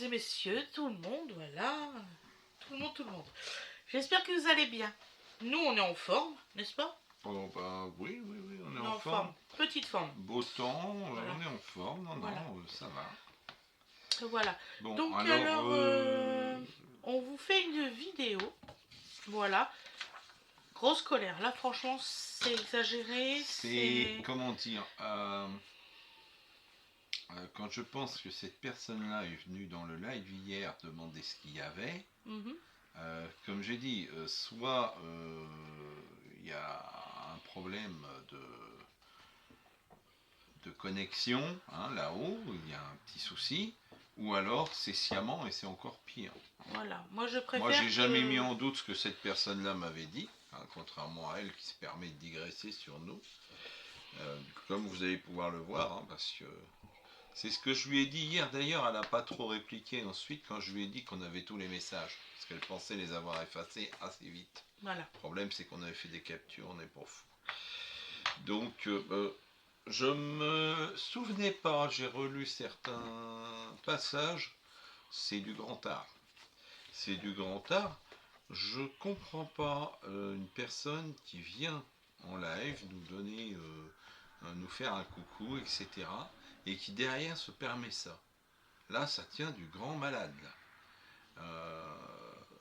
et messieurs, tout le monde, voilà. Tout le monde. J'espère que vous allez bien. Nous, on est en forme, n'est-ce pas? Oh bah oui, on est On est en en forme. forme. Petite forme. Beau temps, Voilà. on est en forme, Voilà. ça va. Voilà. Bon, Donc alors, on vous fait une vidéo. Voilà. Grosse colère. Là, franchement, c'est exagéré. c'est, comment dire, quand je pense que cette personne-là est venue dans le live hier demander ce qu'il y avait, Mhm. comme j'ai dit, soit il y a un problème de connexion, hein, là-haut, il y a un petit souci, ou alors c'est sciemment et c'est encore pire. Voilà. Moi, je préfère Moi, j'ai jamais mis que... en doute ce que cette personne-là m'avait dit, hein, contrairement à elle qui se permet de digresser sur nous, comme vous allez pouvoir le voir, hein, parce que c'est ce que je lui ai dit hier. D'ailleurs, elle n'a pas trop répliqué ensuite quand je lui ai dit qu'on avait tous les messages, parce qu'elle pensait les avoir effacés assez vite. Voilà. Le problème, c'est qu'on avait fait des captures, on n'est pas fou. Donc, je me souvenais pas, j'ai relu certains passages, c'est du grand art. C'est du grand art. Je comprends pas une personne qui vient en live nous donner, nous faire un coucou, etc. et qui derrière se permet ça. Là, ça tient du grand malade. Là.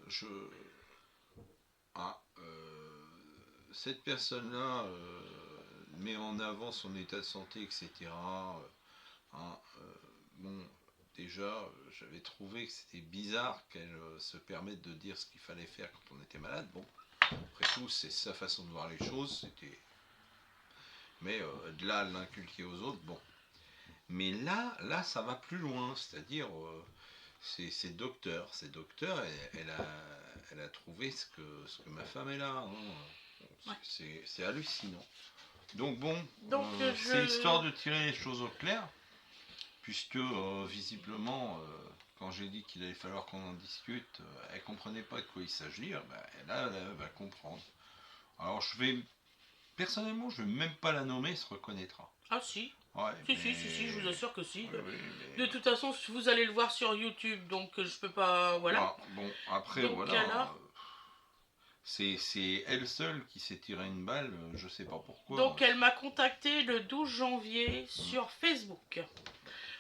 Je, cette personne-là met en avant son état de santé, etc. Hein, bon, déjà, j'avais trouvé que c'était bizarre qu'elle se permette de dire ce qu'il fallait faire quand on était malade. Bon, après tout, c'est sa façon de voir les choses. Mais de là à l'inculquer aux autres, bon. Mais là, ça va plus loin. C'est-à-dire, c'est docteur. C'est docteur, elle a trouvé ce que ma femme est là. Hein. Ouais. C'est hallucinant. Donc bon, Donc, c'est histoire de tirer les choses au clair, puisque visiblement, quand j'ai dit qu'il allait falloir qu'on en discute, elle comprenait pas de quoi il s'agit. Là, elle va comprendre. Alors personnellement, je vais même pas la nommer, elle se reconnaîtra. Ah si. Ouais, Si, je vous assure que si. oui, De toute façon, vous allez le voir sur YouTube, donc je peux pas... Voilà. Bon, après, Donc voilà. alors... C'est elle seule qui s'est tiré une balle, je sais pas pourquoi. Donc elle m'a contacté le 12 janvier sur Facebook.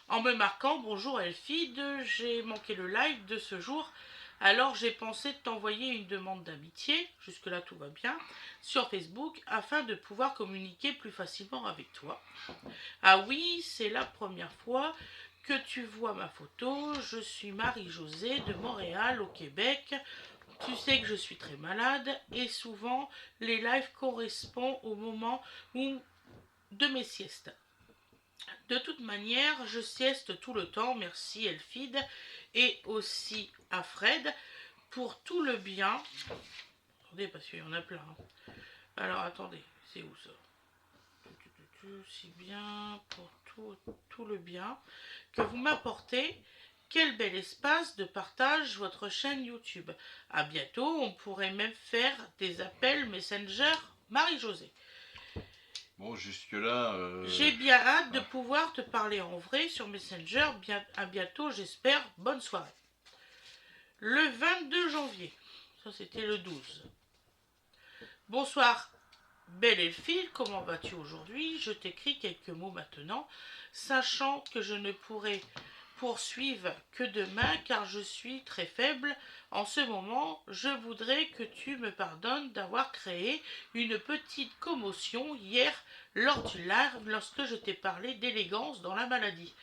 En me marquant bonjour Elfide, j'ai manqué le live de ce jour. Alors j'ai pensé t'envoyer une demande d'amitié, jusque-là tout va bien, sur Facebook afin de pouvoir communiquer plus facilement avec toi. Ah oui, c'est la première fois que tu vois ma photo. Je suis Marie-Josée de Montréal au Québec. Tu sais que je suis très malade et souvent les lives correspondent au moment de mes siestes. De toute manière, je sieste tout le temps, merci Elfide, et aussi à Fred pour tout le bien. Attendez, parce qu'il y en a plein. Alors attendez, c'est où ça? Si bien pour tout le bien que vous m'apportez. Quel bel espace de partage votre chaîne YouTube. À bientôt, on pourrait même faire des appels Messenger Marie-Josée. Bon, jusque-là. J'ai bien hâte de pouvoir te parler en vrai sur Messenger. À bientôt, j'espère. Bonne soirée. Le 22 janvier. Ça, c'était le 12. Bonsoir. Belle Elfile, comment vas-tu aujourd'hui? Je t'écris quelques mots maintenant, sachant que je ne pourrai poursuivre que demain car je suis très faible. En ce moment, je voudrais que tu me pardonnes d'avoir créé une petite commotion hier lors du live lorsque je t'ai parlé d'élégance dans la maladie.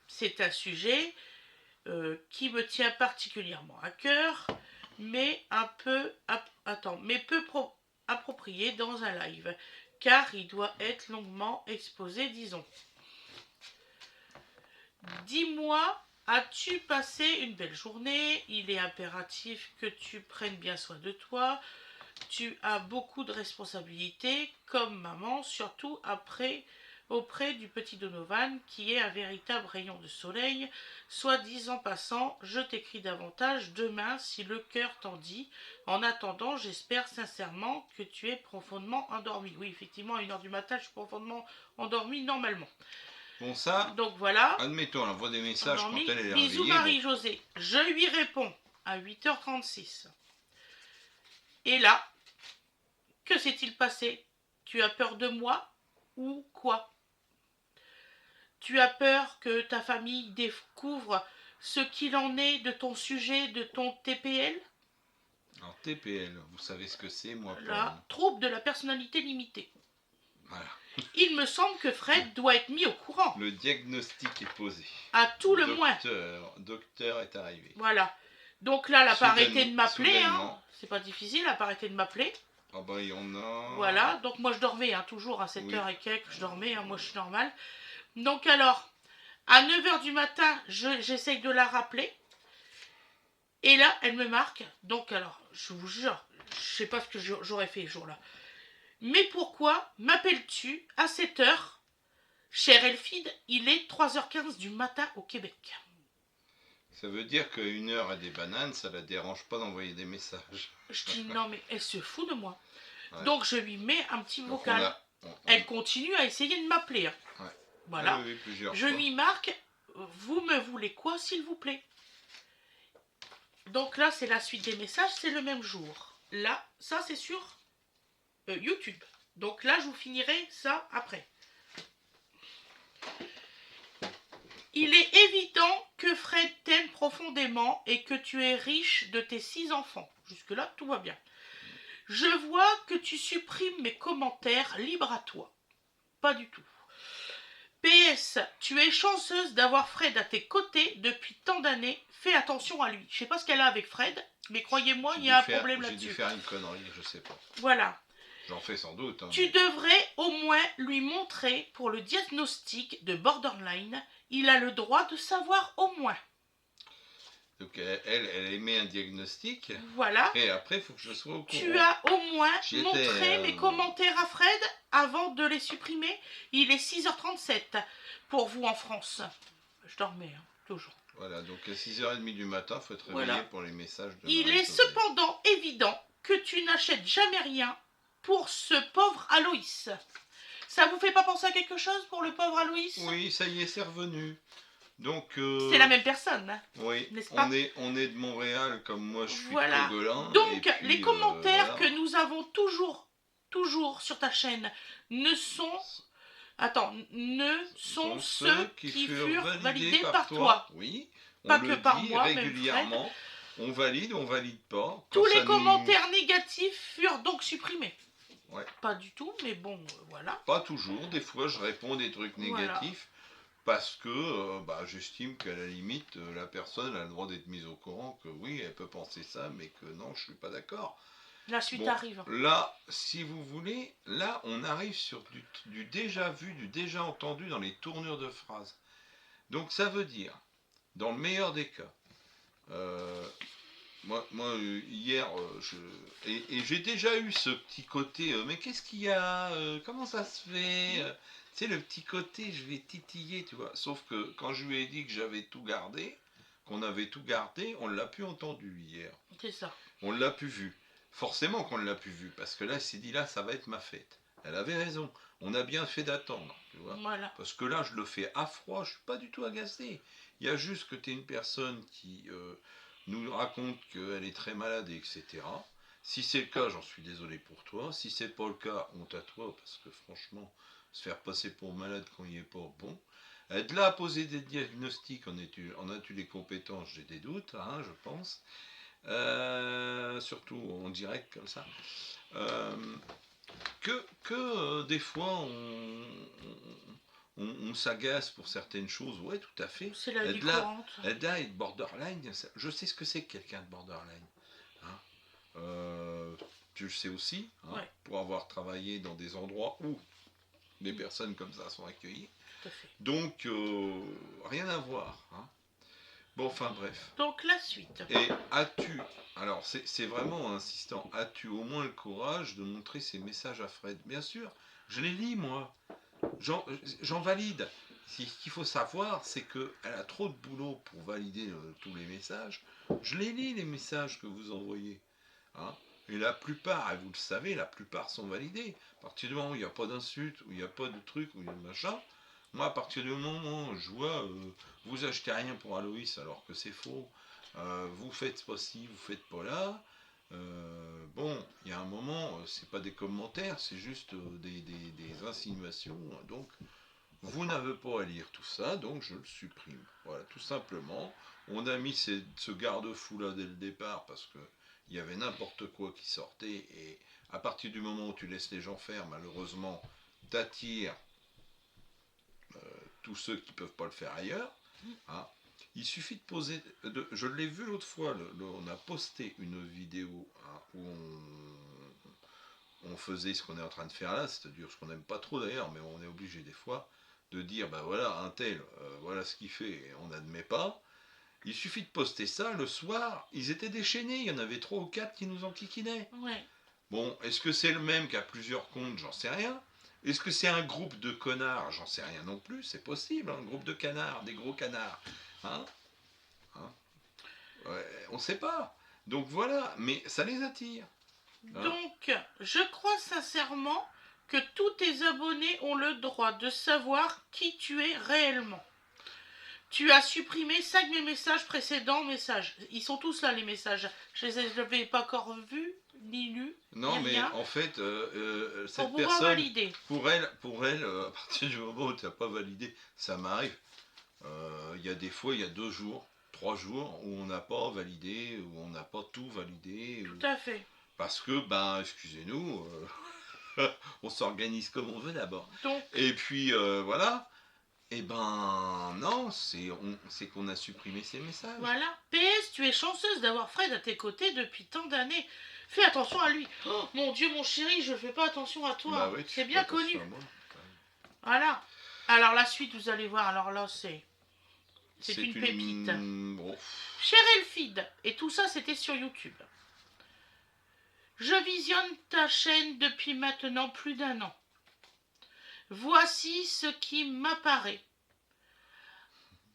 C'est un sujet qui me tient particulièrement à cœur, mais peu approprié dans un live, car il doit être longuement exposé, disons. Dis-moi, as-tu passé une belle journée? Il est impératif que tu prennes bien soin de toi. Tu as beaucoup de responsabilités comme maman, surtout auprès du petit Donovan qui est un véritable rayon de soleil. Soit dit en passant, je t'écris davantage demain si le cœur t'en dit. En attendant, j'espère sincèrement que tu es profondément endormi. Oui, effectivement, à 1h du matin, je suis profondément endormi normalement. Bon, ça, Donc voilà. admettons, elle envoie des messages quand elle est Bisous réveillée. Marie-Josée. Je lui réponds à 8h36. Et là, que s'est-il passé? Tu as peur de moi ou quoi? Tu as peur que ta famille découvre ce qu'il en est de ton sujet, de ton TPL? Alors, TPL, vous savez ce que c'est, moi pas. Là, trouble de la personnalité limitée. Voilà. Il me semble que Fred doit être mis au courant. Le diagnostic est posé. À tout le moins. Docteur est arrivé. Voilà. Donc là, elle n'a pas arrêté de m'appeler. Hein. C'est pas difficile, elle n'a pas arrêté de m'appeler. Ah bah, il y en a. Voilà. Donc moi, je dormais, hein, toujours à 7h et quelques, je dormais. Hein, moi, je suis normale. Donc alors, à 9h du matin, j'essaye de la rappeler. Et là, elle me marque. Donc alors, je vous jure, je sais pas ce que j'aurais fait ce jour-là. Mais pourquoi m'appelles-tu à 7h? Cher Elfide, il est 3h15 du matin au Québec. Ça veut dire qu'à 1h à des bananes, ça la dérange pas d'envoyer des messages. Je dis non mais elle se fout de moi. Ouais. Donc je lui mets un petit vocal. Elle continue à essayer de m'appeler. Hein. Ouais. Voilà. Oui, je lui marque, vous me voulez quoi s'il vous plaît? Donc là c'est la suite des messages, c'est le même jour. Là, ça c'est sur YouTube. Donc là je vous finirai ça après. Il est évident que Fred t'aime profondément et que tu es riche de tes 6 enfants. Jusque-là, tout va bien. Je vois que tu supprimes mes commentaires, libre à toi. Pas du tout. PS, tu es chanceuse d'avoir Fred à tes côtés depuis tant d'années. Fais attention à lui. Je sais pas ce qu'elle a avec Fred, mais croyez-moi, il y a un problème là-dessus. J'ai dû faire une connerie, je sais pas. Voilà. J'en fais sans doute. Hein, tu devrais au moins lui montrer pour le diagnostic de borderline. Il a le droit de savoir au moins. Donc elle émet un diagnostic. Voilà. Et après, il faut que je sois au courant. Tu as au moins montré mes commentaires à Fred avant de les supprimer. Il est 6h37 pour vous en France. Je dormais, hein, toujours. Voilà, donc à 6h30 du matin, il faut être réveillé pour les messages de Il est cependant évident que tu n'achètes jamais rien pour ce pauvre Aloïs. Ça vous fait pas penser à quelque chose pour le pauvre Aloïs? Oui, ça y est, c'est revenu. Donc c'est la même personne, hein, oui, n'est-ce pas? on est de Montréal, comme moi je suis voilà. de Cogolin. Donc puis, les commentaires que nous avons toujours sur ta chaîne ne sont... Attends, sont ceux qui furent validés par toi. Oui, pas que par moi, régulièrement. Même on valide pas. Tous les commentaires négatifs furent donc supprimés. Ouais. Pas du tout, mais bon, voilà. Pas toujours, des fois je réponds des trucs négatifs parce que j'estime qu'à la limite, la personne a le droit d'être mise au courant que oui, elle peut penser ça, mais que non, je suis pas d'accord. La suite arrive. Là, si vous voulez, là on arrive sur du déjà vu, du déjà entendu dans les tournures de phrases. Donc ça veut dire, dans le meilleur des cas, moi hier, et j'ai déjà eu ce petit côté, mais qu'est-ce qu'il y a, comment ça se fait, tu sais, le petit côté, je vais titiller, tu vois. Sauf que quand je lui ai dit que j'avais tout gardé, qu'on avait tout gardé, on l'a plus entendu hier. C'est ça. On l'a plus vu. Forcément qu'on ne l'a plus vu, parce que là, il s'est dit, là, ça va être ma fête. Elle avait raison. On a bien fait d'attendre, tu vois. Voilà. Parce que là, je le fais à froid, je suis pas du tout agacé. Il y a juste que tu es une personne qui nous raconte qu'elle est très malade, etc. Si c'est le cas, j'en suis désolé pour toi. Si c'est pas le cas, honte à toi, parce que franchement, se faire passer pour malade quand il n'y est pas bon. Être là à poser des diagnostics, en as-tu les compétences? J'ai des doutes, hein, je pense. Surtout en direct comme ça. Des fois on s'agace pour certaines choses, ouais, tout à fait. C'est la vie courante. Là, être borderline, je sais ce que c'est que quelqu'un de borderline. Hein. Tu le sais aussi, hein, ouais. Pour avoir travaillé dans des endroits où des personnes comme ça sont accueillies. Tout à fait. Donc, rien à voir. Hein. Bon, enfin bref. Donc la suite. Et as-tu, alors c'est vraiment insistant, as-tu au moins le courage de montrer ces messages à Fred? Bien sûr, je les lis moi, j'en valide. Ce qu'il faut savoir, c'est qu'elle a trop de boulot pour valider tous les messages. Je les lis, les messages que vous envoyez. Hein, et la plupart, et vous le savez, la plupart sont validés. À partir du moment où il n'y a pas d'insultes, où il n'y a pas de trucs, où il y a de machin, Moi, à partir du moment où je vois, vous achetez rien pour Aloïs alors que c'est faux, vous faites pas ci, vous faites pas là. Bon, il y a un moment, c'est pas des commentaires, c'est juste des insinuations. Donc, vous n'avez pas à lire tout ça, donc je le supprime. Voilà, tout simplement. On a mis ce garde-fou là dès le départ parce que il y avait n'importe quoi qui sortait et à partir du moment où tu laisses les gens faire, malheureusement, t'attires tous ceux qui ne peuvent pas le faire ailleurs. Hein. Il suffit de poser. Je l'ai vu l'autre fois, on a posté une vidéo hein, où on faisait ce qu'on est en train de faire là, c'est-à-dire ce qu'on n'aime pas trop d'ailleurs, mais on est obligé des fois de dire bah voilà, un tel, voilà ce qu'il fait, et on n'admet pas. Il suffit de poster ça, le soir, ils étaient déchaînés, il y en avait 3 ou 4 qui nous enquiquinaient. Ouais. Bon, est-ce que c'est le même qui a plusieurs comptes? J'en sais rien. Est-ce que c'est un groupe de connards? J'en sais rien non plus, c'est possible, un groupe de canards, des gros canards. Hein, hein ouais, on ne sait pas. Donc voilà, mais ça les attire. Hein. Donc, je crois sincèrement que tous tes abonnés ont le droit de savoir qui tu es réellement. Tu as supprimé 5 de mes messages précédents, messages. Ils sont tous là, les messages. Je les avais pas encore vus, ni lus, Non, ni mais rien. en fait, Pour cette pouvoir personne, valider. pour elle, à partir du moment où tu n'as pas validé, ça m'arrive. Il y a des fois, il y a 2 jours, 3 jours où on n'a pas validé, où on n'a pas tout validé. Tout à fait. Parce que, ben, excusez-nous, on s'organise comme on veut d'abord. Donc, Et puis, voilà. Et ben, non, c'est qu'on a supprimé ces messages. voilà. PS, tu es chanceuse d'avoir Fred à tes côtés depuis tant d'années. Fais attention à lui. Oh, mon Dieu, mon chéri, je fais pas attention à toi. Bah oui, c'est bien connu. À moi. Voilà. Alors, la suite, vous allez voir. Alors là, c'est une pépite. Bon. Cher Elfide. Et tout ça, c'était sur YouTube. Je visionne ta chaîne depuis maintenant plus d'1 an. Voici ce qui m'apparaît.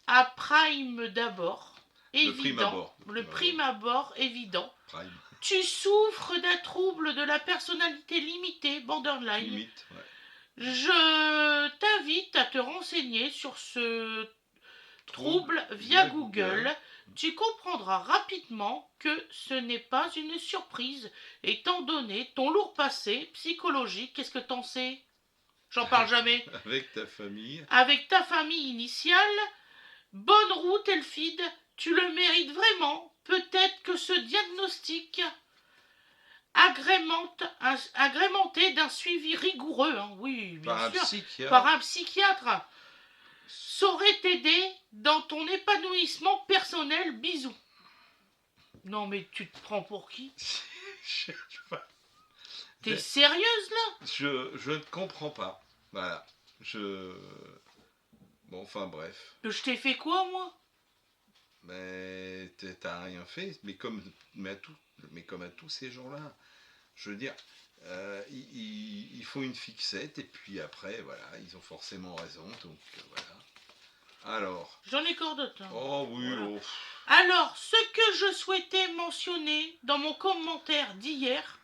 À Prime d'abord, évident. Le prime abord, évident. Prime. Tu souffres d'un trouble de la personnalité limitée, borderline. Limite, ouais. Je t'invite à te renseigner sur ce trouble via Google. Tu comprendras rapidement que ce n'est pas une surprise, étant donné ton lourd passé psychologique. Qu'est-ce que t'en sais? J'en parle jamais. Avec ta famille. Avec ta famille initiale. Bonne route, Elfide. Tu le mérites vraiment. Peut-être que ce diagnostic agrémenté d'un suivi rigoureux, hein, oui, bien sûr, par un psychiatre, saurait t'aider dans ton épanouissement personnel. Bisous. Non mais tu te prends pour qui? T'es sérieuse là? Je ne comprends pas. Voilà. Bon, enfin bref. Je t'ai fait quoi moi? Mais t'as rien fait. Mais comme à tous ces gens-là. Je veux dire, ils font une fixette et puis après, voilà, ils ont forcément raison. Donc voilà. Alors. J'en ai encore d'autres. Hein. Oh oui. Voilà. Oh. Alors, ce que je souhaitais mentionner dans mon commentaire d'hier,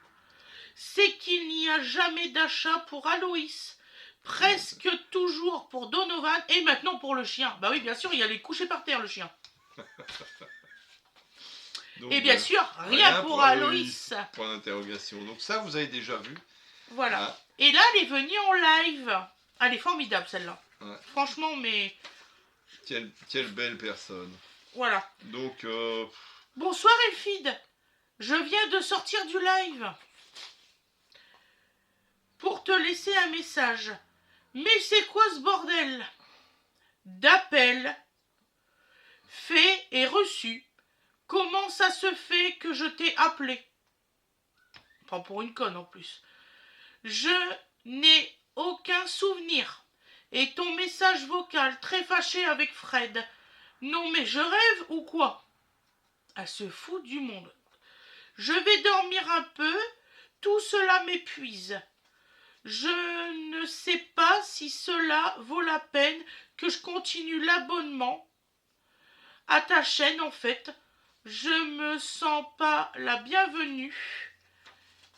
c'est qu'il n'y a jamais d'achat pour Aloïs. Presque toujours pour Donovan et maintenant pour le chien. Bah oui, bien sûr, il allait coucher par terre le chien. Donc, et bien sûr, rien pour Aloïs. Point d'interrogation. Donc ça, vous avez déjà vu. Voilà. Ah. Et là, elle est venue en live. Elle est formidable celle-là. Ouais. Franchement, mais... Quelle belle personne. Voilà. Donc... Bonsoir Elfide. Je viens de sortir du live. Pour te laisser un message. Mais c'est quoi ce bordel d'appel fait et reçu? Comment ça se fait que je t'ai appelé? Pas pour une conne en plus. Je n'ai aucun souvenir. Et ton message vocal très fâché avec Fred. Non mais je rêve ou quoi? Elle se fout du monde. Je vais dormir un peu. Tout cela m'épuise. Je ne sais pas si cela vaut la peine que je continue l'abonnement à ta chaîne en fait. Je me sens pas la bienvenue.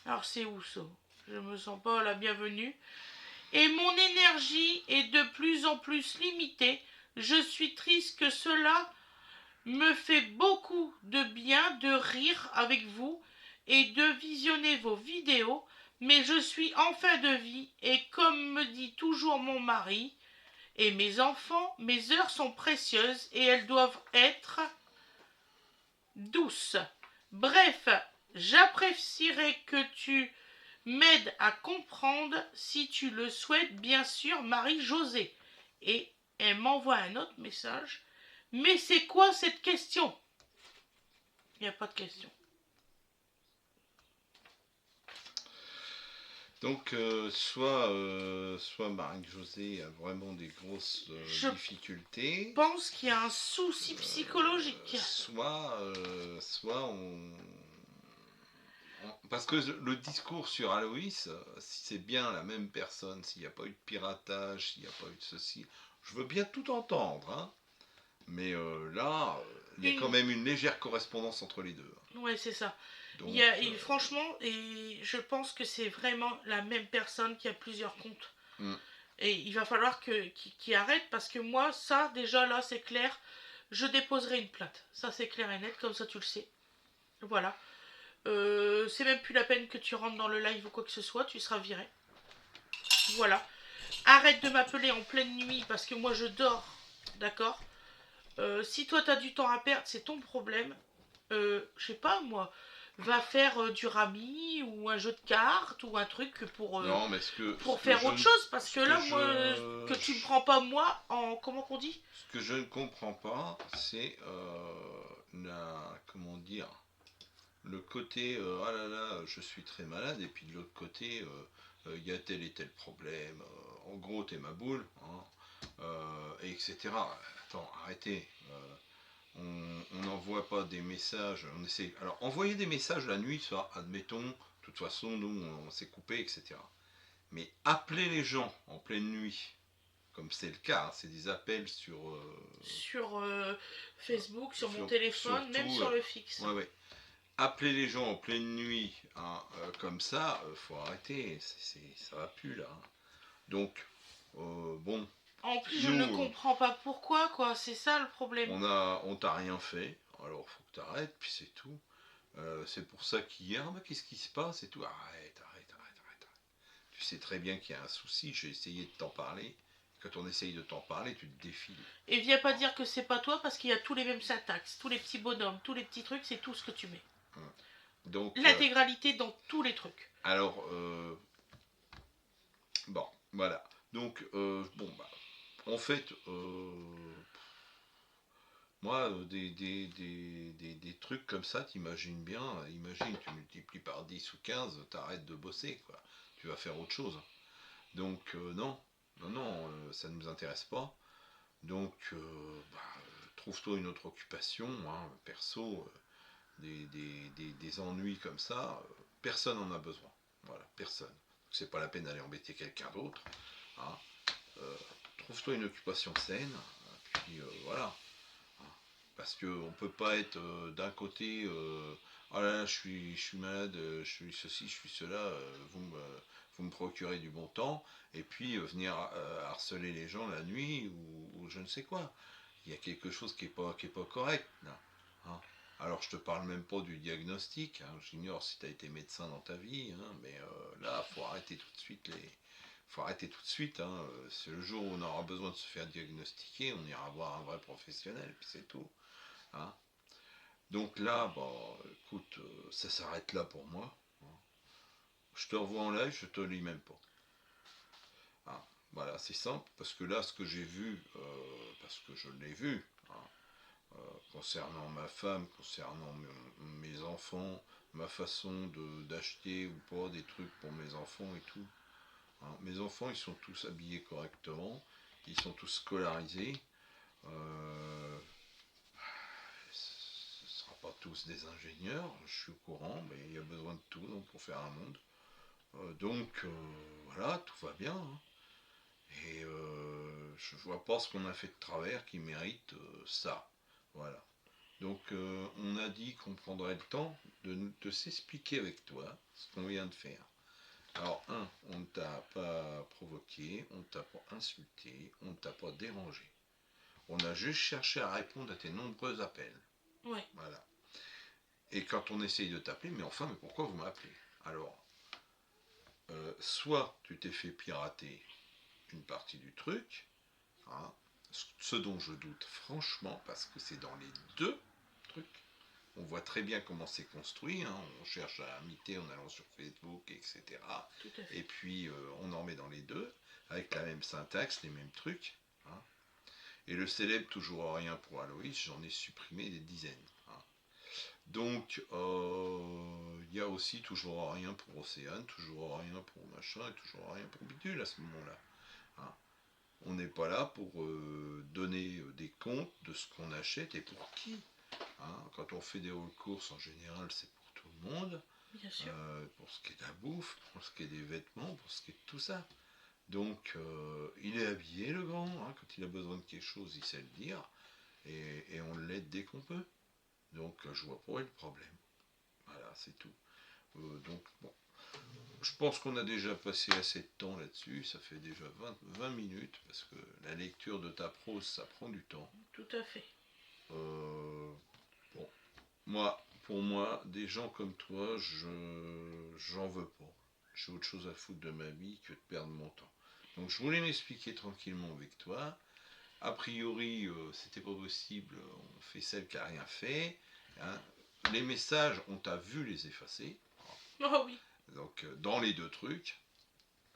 Alors c'est où ça? Je me sens pas la bienvenue. et mon énergie est de plus en plus limitée. Je suis triste que cela me fait beaucoup de bien de rire avec vous et de visionner vos vidéos, mais je suis en fin de vie et comme me dit toujours mon mari et mes enfants, mes heures sont précieuses et elles doivent être douces. Bref, j'apprécierais que tu m'aides à comprendre si tu le souhaites, bien sûr, Marie-Josée. Et elle m'envoie un autre message. Mais c'est quoi cette question? Il n'y a pas de question. Donc, soit Marie-Josée a vraiment des grosses Je difficultés, Je pense qu'il y a un souci psychologique. soit parce que le discours sur Aloïs, si c'est bien la même personne, s'il n'y a pas eu de piratage, s'il n'y a pas eu de ceci, je veux bien tout entendre, hein. Mais là, il y a quand même une légère correspondance entre les deux. Ouais, c'est ça. Donc, franchement, et je pense que c'est vraiment la même personne qui a plusieurs comptes. Et il va falloir qu'il arrête parce que moi, ça, déjà là, c'est clair. Je déposerai une plainte. Ça, c'est clair et net, comme ça tu le sais. Voilà. C'est même plus la peine que tu rentres dans le live ou quoi que ce soit, tu seras viré. Voilà. Arrête de m'appeler en pleine nuit parce que moi je dors. D'accord. Si toi t'as du temps à perdre, c'est ton problème. Je sais pas moi. Va faire du rami ou un jeu de cartes ou un truc non, mais pour faire autre chose. Parce que là, moi, que tu me prends pas moi en. Comment qu'on dit? Ce que je ne comprends pas, c'est comment dire, le côté ah là là, je suis très malade, et puis de l'autre côté, il y a tel et tel problème, en gros, t'es ma boule, hein, etc. Attends, arrêtez. On n'envoie pas des messages, on essaie. Alors, envoyer des messages la nuit, ça, admettons, de toute façon, nous, on s'est coupé, etc. Mais appeler les gens en pleine nuit, comme c'est le cas, hein, c'est des appels sur Facebook, sur mon téléphone, surtout, même sur le fixe. Ouais, ouais. Appeler les gens en pleine nuit, hein, comme ça, faut arrêter, ça va plus là. Hein. Donc, bon. En plus, je ne comprends pas pourquoi, quoi. C'est ça le problème. On t'a rien fait, alors faut que t'arrêtes, puis c'est tout. C'est pour ça qu'hier, bah, qu'est-ce qui se passe et tout. Arrête. Tu sais très bien qu'il y a un souci, j'ai essayé de t'en parler. Quand on essaye de t'en parler, tu te défiles. Et viens pas dire que c'est pas toi parce qu'il y a tous les mêmes syntaxes, tous les petits bonhommes, tous les petits trucs, c'est tout ce que tu mets. Donc, l'intégralité dans tous les trucs. Alors, bon, voilà. Donc, bon, bah, en fait, moi, des trucs comme ça, t'imagines bien, imagine, tu multiplies par 10 ou 15, t'arrêtes de bosser, quoi. Tu vas faire autre chose. Donc, non, ça ne nous intéresse pas. Donc, trouve-toi une autre occupation, hein, perso, des ennuis comme ça, personne n'en a besoin. Voilà, personne. C'est pas la peine d'aller embêter quelqu'un d'autre. Hein. Trouve-toi une occupation saine, puis voilà. Parce qu'on ne peut pas être d'un côté, oh là là, je suis malade, je suis ceci, je suis cela, vous me procurez du bon temps, et puis venir harceler les gens la nuit ou je ne sais quoi. Il y a quelque chose qui est pas correct là. Hein. Alors je te parle même pas du diagnostic, hein. J'ignore si tu as été médecin dans ta vie, hein, mais là, faut arrêter tout de suite faut arrêter tout de suite. Hein. C'est le jour où on aura besoin de se faire diagnostiquer, on ira voir un vrai professionnel, puis c'est tout. Hein. Donc là, bah, écoute, ça s'arrête là pour moi. Hein. Je te revois en live, je te lis même pas. Hein. Voilà, c'est simple, parce que là, ce que j'ai vu, parce que je l'ai vu, hein, concernant ma femme, concernant mes enfants, ma façon d'acheter ou pas des trucs pour mes enfants et tout. Hein. Mes enfants, ils sont tous habillés correctement, ils sont tous scolarisés. Ce ne sera pas tous des ingénieurs, je suis au courant, mais il y a besoin de tout donc, pour faire un monde. Voilà, tout va bien. Hein. Et je vois pas ce qu'on a fait de travers qui mérite ça. Voilà. Donc on a dit qu'on prendrait le temps de s'expliquer avec toi ce qu'on vient de faire. Alors, on ne t'a pas provoqué, on ne t'a pas insulté, on ne t'a pas dérangé. On a juste cherché à répondre à tes nombreux appels. Ouais. Voilà. Et quand on essaye de t'appeler, mais enfin, mais pourquoi vous m'appelez? Alors, soit tu t'es fait pirater une partie du truc, hein, ce dont je doute franchement, parce que c'est dans les deux trucs. On voit très bien comment c'est construit, hein, on cherche à imiter en allant sur Facebook, etc. Tout à Et fait. puis on en met dans les deux, avec la même syntaxe, les mêmes trucs. Hein. Et le célèbre toujours rien pour Aloïs, j'en ai supprimé des dizaines. Hein. Donc, il y a aussi toujours rien pour Océane, toujours rien pour machin, et toujours rien pour Bidule à ce moment-là. Hein. On n'est pas là pour donner des comptes de ce qu'on achète et pour qui. Hein. Quand on fait des courses, en général, c'est pour tout le monde. Bien sûr. Pour ce qui est de la bouffe, pour ce qui est des vêtements, pour ce qui est de tout ça. Donc, il est habillé, le grand. Hein. Quand il a besoin de quelque chose, il sait le dire. Et on l'aide dès qu'on peut. Donc, je vois pas où est le problème. Voilà, c'est tout. Donc, bon. Je pense qu'on a déjà passé assez de temps là-dessus. Ça fait déjà 20 minutes. Parce que la lecture de ta prose, ça prend du temps. Tout à fait. Euh, bon. Pour moi, des gens comme toi, j'en veux pas. J'ai autre chose à foutre de ma vie que de perdre mon temps. Donc je voulais m'expliquer tranquillement avec toi. A priori, c'était pas possible. On fait celle qui a rien fait. Hein. Les messages, on t'a vu les effacer. Oh oui. Donc dans les deux trucs.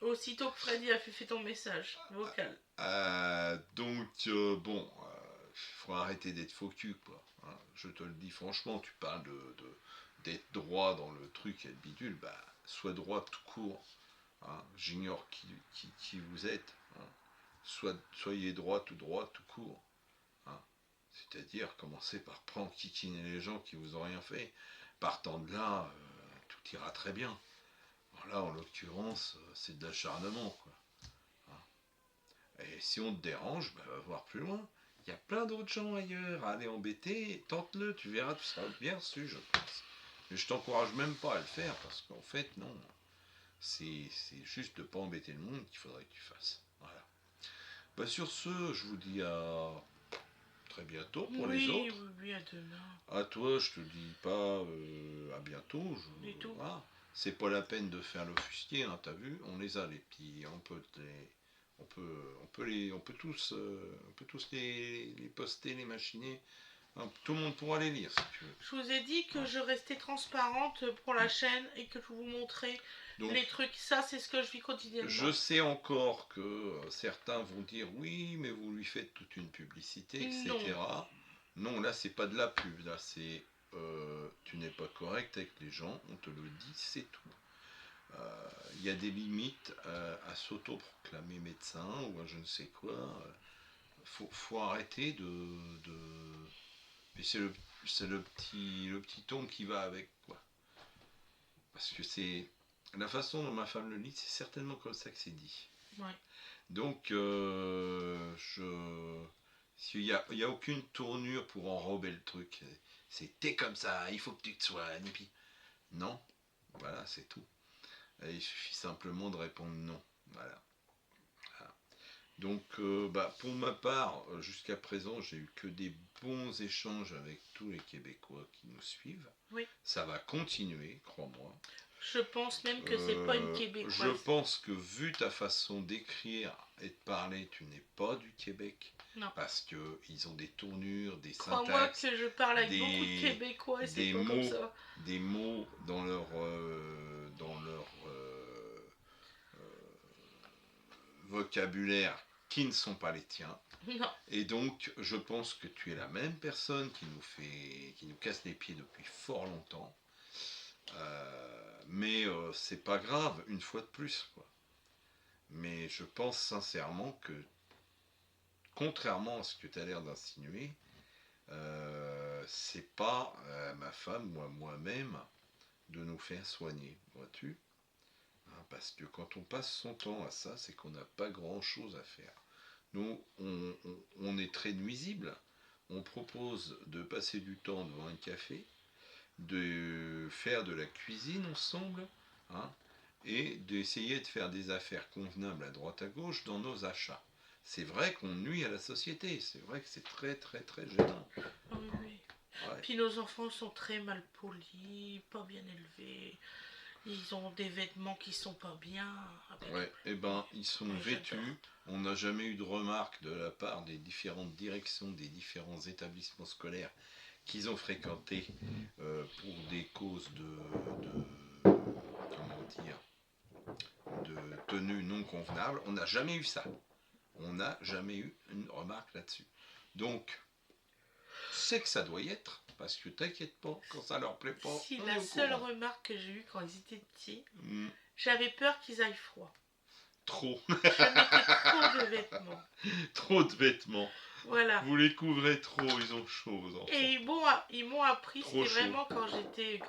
Aussitôt que Freddy a fait ton message vocal. Bon, faut arrêter d'être faux cul, quoi. Hein. Je te le dis franchement, tu parles d'être droit dans le truc et le bidule, bah, sois droit tout court. Hein. J'ignore qui vous êtes. Hein. Soyez droit tout court. Hein. C'est-à-dire, commencez par prendre kikiner les gens qui vous ont rien fait. Partant de là, tout ira très bien. Là, en l'occurrence, c'est de l'acharnement, quoi. Et si on te dérange, bah, va voir plus loin. Il y a plein d'autres gens ailleurs à aller embêter. Tente-le, tu verras, tu seras bien reçu, je pense. Mais je t'encourage même pas à le faire parce qu'en fait, non. C'est juste de pas embêter le monde qu'il faudrait que tu fasses. Voilà. Bah, sur ce, je vous dis à très bientôt pour les Oui, autres. oui, oui, à demain. À toi, je te dis pas à bientôt. Du tout. Voilà. C'est pas la peine de faire l'officier, hein, t'as vu. On les a les petits, on peut tous les poster, les machiner. Hein, tout le monde pourra les lire si tu veux. Je vous ai dit que Hein. je restais transparente pour la chaîne et que je vous montrais Donc, les trucs. Ça, c'est ce que je vis je quotidiennement. sais encore que certains vont dire oui, mais vous lui faites toute une publicité, Non. etc. Non, là, c'est pas de la pub. Là, c'est tu n'es pas correct avec les gens, on te le dit, c'est tout. Il y a des limites à s'auto-proclamer médecin ou à je ne sais quoi. Faut arrêter de... Et c'est le petit ton qui va avec, quoi. Parce que c'est la façon dont ma femme le lit, c'est certainement comme ça que c'est dit. Ouais. Donc, il y a aucune tournure pour enrober le truc. C'est t'es comme ça, il faut que tu te soignes. Et puis, non, voilà, c'est tout. Et il suffit simplement de répondre non. Voilà. Voilà. Donc, pour ma part, jusqu'à présent, j'ai eu que des bons échanges avec tous les Québécois qui nous suivent. Oui. Ça va continuer, crois-moi. Je pense même que c'est pas une Je québécoise. pense que vu ta façon d'écrire et de parler, tu n'es pas du Québec. Non. Parce que ils ont des tournures, des Crois-moi syntaxes, que je parle avec beaucoup de des, Québécois et c'est des pas comme mots, ça. des mots dans leur vocabulaire qui ne sont pas les tiens. Non. Et donc, je pense que tu es la même personne qui nous casse les pieds depuis fort longtemps. Mais c'est pas grave, une fois de plus, quoi. Mais je pense sincèrement que, contrairement à ce que tu as l'air d'insinuer, c'est pas ma femme ou à moi-même de nous faire soigner, vois-tu? Hein, parce que quand on passe son temps à ça, c'est qu'on n'a pas grand-chose à faire. Nous, on est très nuisible. On propose de passer du temps devant un café, de faire de la cuisine ensemble, hein, et d'essayer de faire des affaires convenables à droite à gauche dans nos achats. C'est vrai qu'on nuit à la société, c'est vrai que c'est très très très gênant. Oui, oui. Ouais. Puis nos enfants sont très mal polis, pas bien élevés. Ils ont des vêtements qui sont pas bien. Ouais, et ben ils sont Oui, vêtus. j'adore. On n'a jamais eu de remarques de la part des différentes directions des différents établissements scolaires qu'ils ont fréquentés pour des causes comment dire, de tenue non convenable. On n'a jamais eu ça. On n'a jamais eu une remarque là-dessus. Donc, c'est que ça doit y être, parce que t'inquiète pas, quand ça leur plaît pas, Si, on est la au seule courant. remarque que j'ai eue quand ils étaient petits, Hmm, j'avais peur qu'ils aillent froid. trop, Je mettais trop de vêtements. trop de vêtements. Voilà. Vous les couvrez trop, ils ont chaud, aux enfants. Et ils m'ont appris, Trop c'était chaud. vraiment quand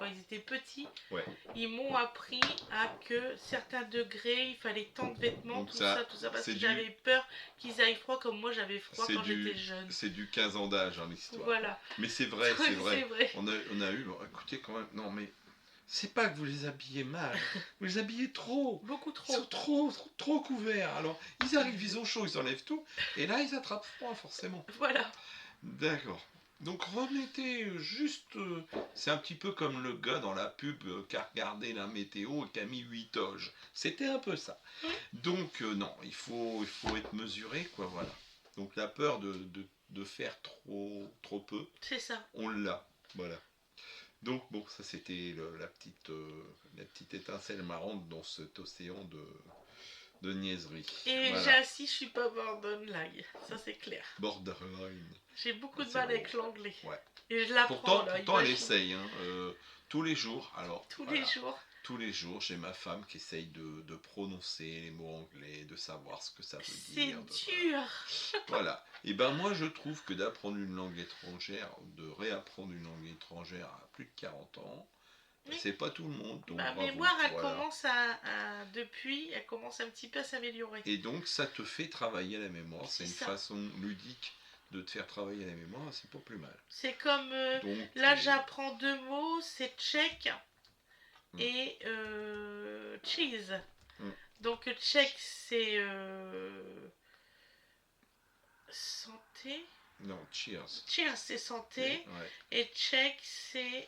ils étaient petits, Ouais. ils m'ont appris à que certains degrés, il fallait tant de vêtements, Donc tout ça, parce c'est que j'avais peur qu'ils aillent froid comme moi j'avais froid quand j'étais jeune. c'est du 15 ans d'âge, hein, l'histoire. Voilà. Mais c'est vrai, c'est C'est vrai. vrai. On a eu, bon, écoutez quand même, non mais, c'est pas que vous les habillez mal, vous les habillez trop. Beaucoup Ils sont trop. trop couverts. Alors, ils arrivent, ils ont chaud, ils enlèvent tout, et là, ils attrapent froid, forcément. Voilà. D'accord. Donc, remettez juste. C'est un petit peu comme le gars dans la pub qui a regardé la météo et qui a mis 8 toges. C'était un peu ça. Oui. Donc, non, il faut être mesuré, quoi, voilà. Donc, la peur de faire trop peu, C'est ça. on l'a. Voilà. Donc, bon, ça, c'était la petite étincelle marrante dans cet océan de niaiserie. Et Voilà. j'insiste, je suis pas borderline, ça c'est clair. Borderline. J'ai beaucoup de C'est mal drôle. avec l'anglais. Ouais. Et je l'apprends là, Pourtant, elle imagine. essaye. Hein, tous les jours. Alors, Tous voilà. les jours. Tous les jours, j'ai ma femme qui essaye de prononcer les mots anglais, de savoir ce que ça veut C'est dire. dur. Voilà. Et ben moi, je trouve que d'apprendre une langue étrangère, de réapprendre une langue étrangère à plus de 40 ans, Oui. c'est pas tout le monde. Donc Ma bravo. mémoire, elle Voilà. commence depuis, elle commence un petit peu à s'améliorer. Et donc, ça te fait travailler la mémoire. C'est une ça. façon ludique de te faire travailler la mémoire. C'est pas plus mal. C'est comme Donc, là, j'apprends 2 mots, c'est tchèque Mm. et cheese. Mm. Donc tchèque, c'est santé. Non, cheers. Cheers, c'est santé. Ouais. Et tchèque, c'est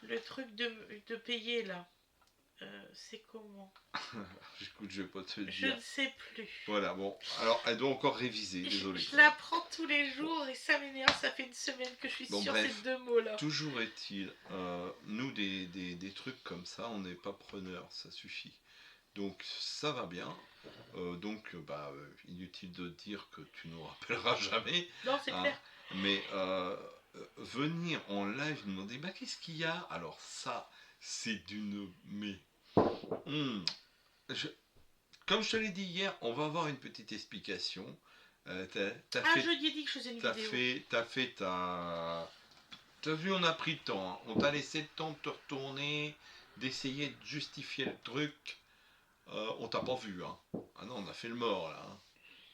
le truc de payer là. C'est comment? Écoute, je vais pas te le Je dire. ne sais plus. Voilà, bon. Alors, elle doit encore réviser, désolé. Je l'apprends tous les jours et ça m'énerve. Ça fait une semaine que je suis Bon, sur bref, ces 2 mots-là. Toujours est-il, nous, des trucs comme ça, on n'est pas preneurs, ça suffit. Donc, ça va bien. Donc, inutile de dire que tu nous rappelleras jamais. Non, c'est Hein. clair. Mais venir en live nous demander, bah, qu'est-ce qu'il y a? Alors, ça, c'est d'une... Mais... Comme je te l'ai dit hier, on va avoir une petite explication. T'as fait, Je lui ai dit que je faisais une vidéo. T'as vu, on a pris le temps. Hein. On t'a laissé le temps de te retourner, d'essayer de justifier le truc. On t'a pas vu. Hein. Ah non, on a fait le mort là. Hein.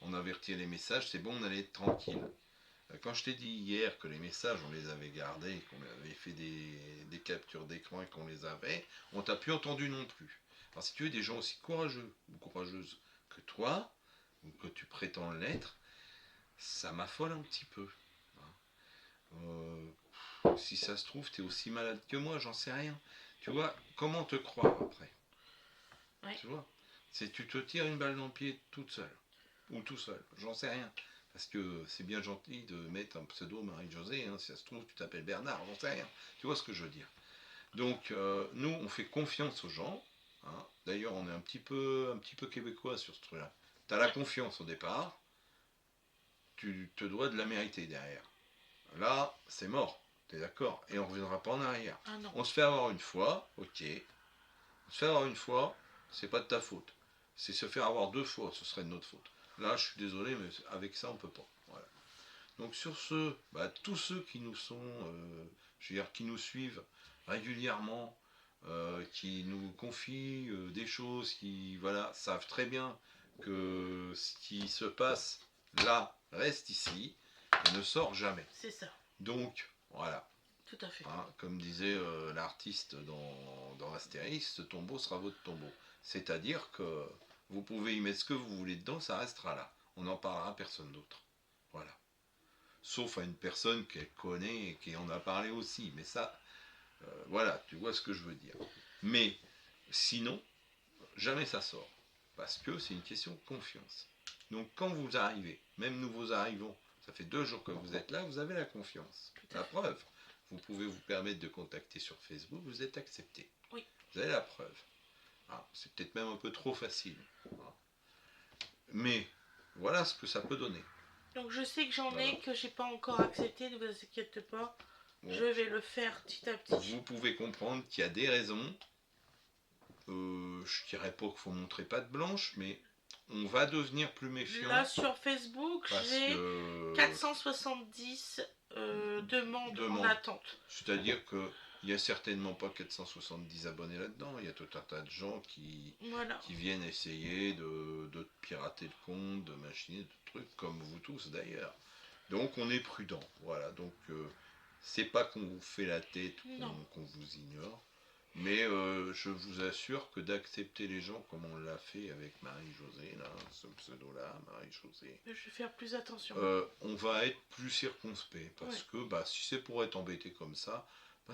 On avait retiré les messages, c'est bon, on allait être tranquille. Quand je t'ai dit hier que les messages, on les avait gardés, qu'on avait fait des captures d'écran et qu'on les avait, on t'a plus entendu non plus. Alors si tu es des gens aussi courageux ou courageuses que toi, ou que tu prétends l'être, ça m'affole un petit peu. Si ça se trouve, tu es aussi malade que moi, j'en sais rien. Tu vois, comment te croire après? Ouais. Tu vois, c'est tu te tires une balle dans le pied toute seule. Ou tout seul, j'en sais rien. Parce que c'est bien gentil de mettre un pseudo Marie-Josée, hein, si ça se trouve, tu t'appelles Bernard, j'en sais rien. Tu vois ce que je veux dire? Donc, nous, on fait confiance aux gens. Hein. D'ailleurs, on est un petit peu québécois sur ce truc-là. Tu as la confiance au départ, tu te dois de la mériter derrière. Là, c'est mort, t'es d'accord? Et on reviendra pas en arrière. Ah non. On se fait avoir une fois, ok. On se fait avoir une fois, c'est pas de ta faute. C'est se faire avoir 2 fois, ce serait de notre faute. Là, je suis désolé, mais avec ça, on peut pas. Voilà. Donc sur ce, tous ceux qui nous sont, je veux dire, qui nous suivent régulièrement, qui nous confient des choses, qui voilà, savent très bien que ce qui se passe là reste ici et ne sort jamais. C'est ça. Donc voilà. Tout à fait. Hein, comme disait l'artiste dans Astérix, ce tombeau sera votre tombeau. C'est-à-dire que vous pouvez y mettre ce que vous voulez dedans, ça restera là. On n'en parlera à personne d'autre. Voilà. Sauf à une personne qu'elle connaît et qui en a parlé aussi. Mais ça, voilà, tu vois ce que je veux dire. Mais sinon, jamais ça sort. Parce que c'est une question de confiance. Donc quand vous arrivez, même nouveaux arrivants, ça fait 2 jours que vous êtes là, vous avez la confiance. La preuve, vous pouvez vous permettre de contacter sur Facebook, vous êtes accepté. Oui. Vous avez la preuve. Ah, c'est peut-être même un peu trop facile. Ah. Mais voilà ce que ça peut donner. Donc je sais que j'en Voilà. ai, que j'ai pas encore accepté, ne vous inquiétez pas. Bon, Je vais le faire petit à petit. vous pouvez comprendre qu'il y a des raisons. Je dirais pas qu'il faut montrer patte blanche, mais on va devenir plus méfiant. Là sur Facebook, parce j'ai que 470 demandes en attente. C'est-à-dire que il n'y a certainement pas 470 abonnés là-dedans. Il y a tout un tas de gens qui viennent essayer de pirater le compte, de machiner, de trucs, comme vous tous d'ailleurs. Donc on est prudent. Voilà. Donc c'est pas qu'on vous fait la tête ou qu'on vous ignore. Mais je vous assure que d'accepter les gens comme on l'a fait avec Marie-Josée, là, ce pseudo-là, Marie-Josée, je vais faire plus attention. on va être plus circonspect parce que si c'est pour être embêté comme ça,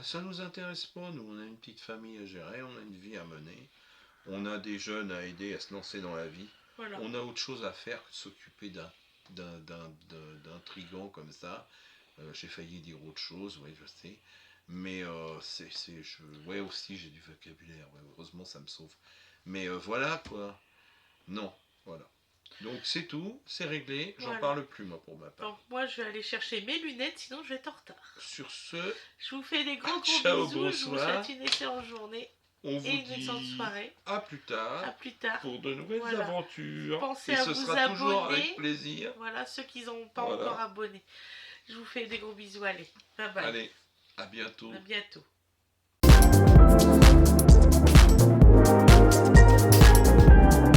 ça nous intéresse pas. Nous, on a une petite famille à gérer, on a une vie à mener, on a des jeunes à aider à se lancer dans la vie. Voilà. On a autre chose à faire que de s'occuper d'un trigant comme ça. J'ai failli dire autre chose, oui, je sais. Mais ouais, aussi j'ai du vocabulaire, ouais, heureusement ça me sauve. Mais voilà quoi. Non, voilà. Donc c'est tout, c'est réglé, j'en parle plus moi pour ma part. Donc moi je vais aller chercher mes lunettes, sinon je vais être en retard. Sur ce, je vous fais des gros ciao, bisous, bonsoir. Je vous souhaite une excellente journée. On vous une dit excellente soirée. À plus tard pour de nouvelles aventures. Pensez et à ce vous sera abonner. Toujours avec plaisir. Voilà, ceux qui n'ont pas encore abonné. Je vous fais des gros bisous, allez, bye bye. Allez, à bientôt. À bientôt.